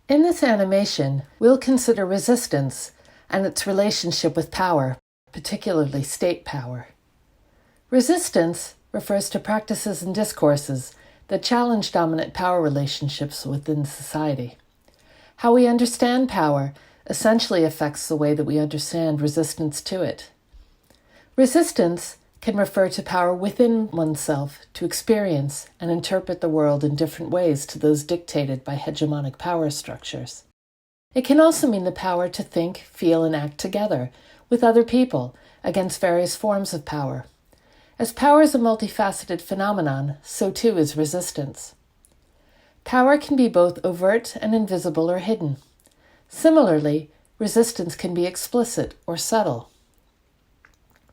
In this animation, we'll consider resistance and its relationship with power, particularly state power. Resistance refers to practices and discourses that challenge dominant power relationships within society. How we understand power essentially affects the way that we understand resistance to it. Resistance can refer to power within oneself to experience and interpret the world in different ways to those dictated by hegemonic power structures. It can also mean the power to think, feel, and act together with other people against various forms of power. As power is a multifaceted phenomenon, so too is resistance. Power can be both overt and invisible or hidden. Similarly, resistance can be explicit or subtle.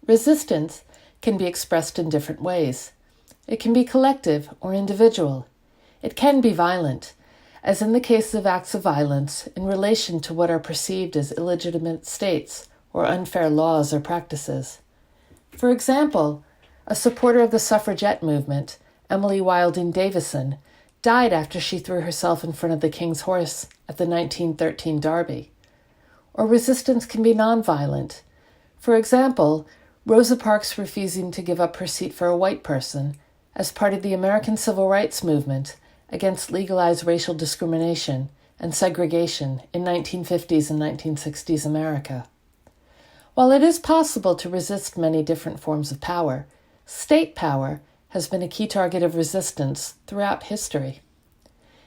Resistance can be expressed in different ways. It can be collective or individual. It can be violent, as in the case of acts of violence in relation to what are perceived as illegitimate states or unfair laws or practices. For example, a supporter of the suffragette movement, Emily Wilding Davison, died after she threw herself in front of the King's horse at the 1913 Derby. Or resistance can be nonviolent. For example, Rosa Parks refusing to give up her seat for a white person as part of the American Civil Rights Movement against legalized racial discrimination and segregation in 1950s and 1960s America. While it is possible to resist many different forms of power, state power has been a key target of resistance throughout history.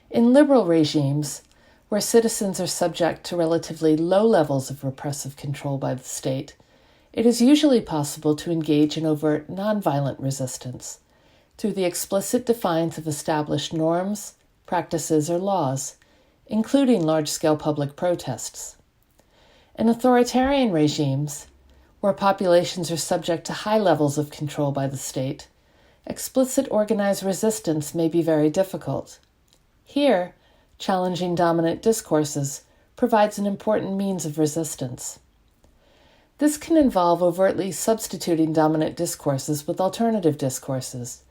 In liberal regimes, where citizens are subject to relatively low levels of repressive control by the state, it is usually possible to engage in overt nonviolent resistance through the explicit defiance of established norms, practices, or laws, including large-scale public protests. In authoritarian regimes, where populations are subject to high levels of control by the state, explicit organized resistance may be very difficult. Here, challenging dominant discourses provides an important means of resistance. This can involve overtly substituting dominant discourses with alternative discourses,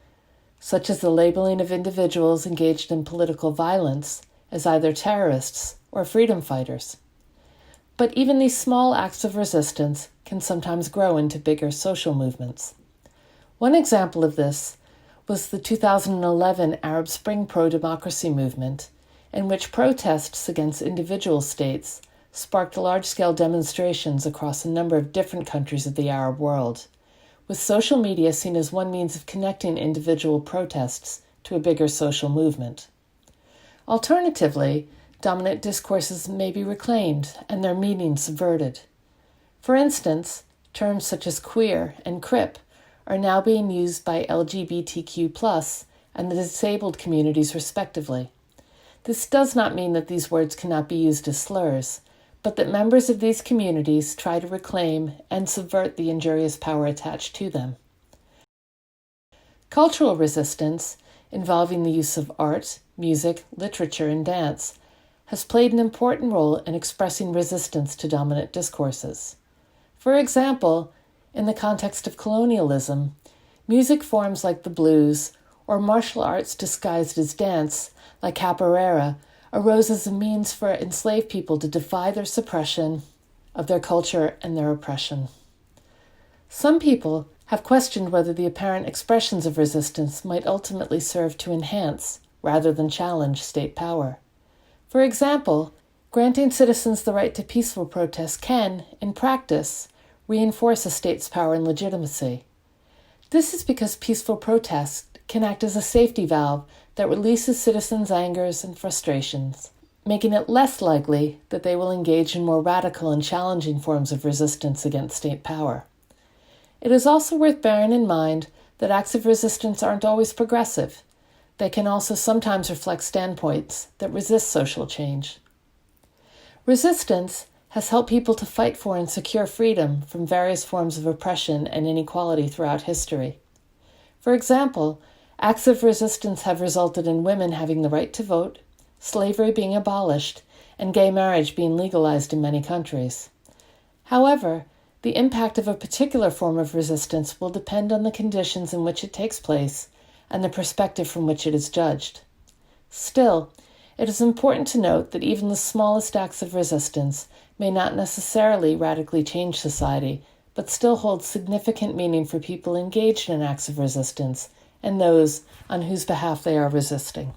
such as the labeling of individuals engaged in political violence as either terrorists or freedom fighters. But even these small acts of resistance can sometimes grow into bigger social movements. One example of this was the 2011 Arab Spring pro-democracy movement, in which protests against individual states sparked large-scale demonstrations across a number of different countries of the Arab world, with social media seen as one means of connecting individual protests to a bigger social movement. Alternatively, dominant discourses may be reclaimed and their meaning subverted. For instance, terms such as queer and crip are now being used by LGBTQ+ and the disabled communities respectively. This does not mean that these words cannot be used as slurs, but that members of these communities try to reclaim and subvert the injurious power attached to them. Cultural resistance, involving the use of art, music, literature, and dance, has played an important role in expressing resistance to dominant discourses. For example, in the context of colonialism, music forms like the blues or martial arts disguised as dance, like capoeira, arose as a means for enslaved people to defy their suppression of their culture and their oppression. Some people have questioned whether the apparent expressions of resistance might ultimately serve to enhance, rather than challenge, state power. For example, granting citizens the right to peaceful protest can, in practice, reinforce a state's power and legitimacy. This is because peaceful protest can act as a safety valve that releases citizens' angers and frustrations, making it less likely that they will engage in more radical and challenging forms of resistance against state power. It is also worth bearing in mind that acts of resistance aren't always progressive. They can also sometimes reflect standpoints that resist social change. Resistance has helped people to fight for and secure freedom from various forms of oppression and inequality throughout history. For example, acts of resistance have resulted in women having the right to vote, slavery being abolished, and gay marriage being legalized in many countries. However, the impact of a particular form of resistance will depend on the conditions in which it takes place and the perspective from which it is judged. Still, It is important to note that even the smallest acts of resistance may not necessarily radically change society, but still hold significant meaning for people engaged in acts of resistance and those on whose behalf they are resisting.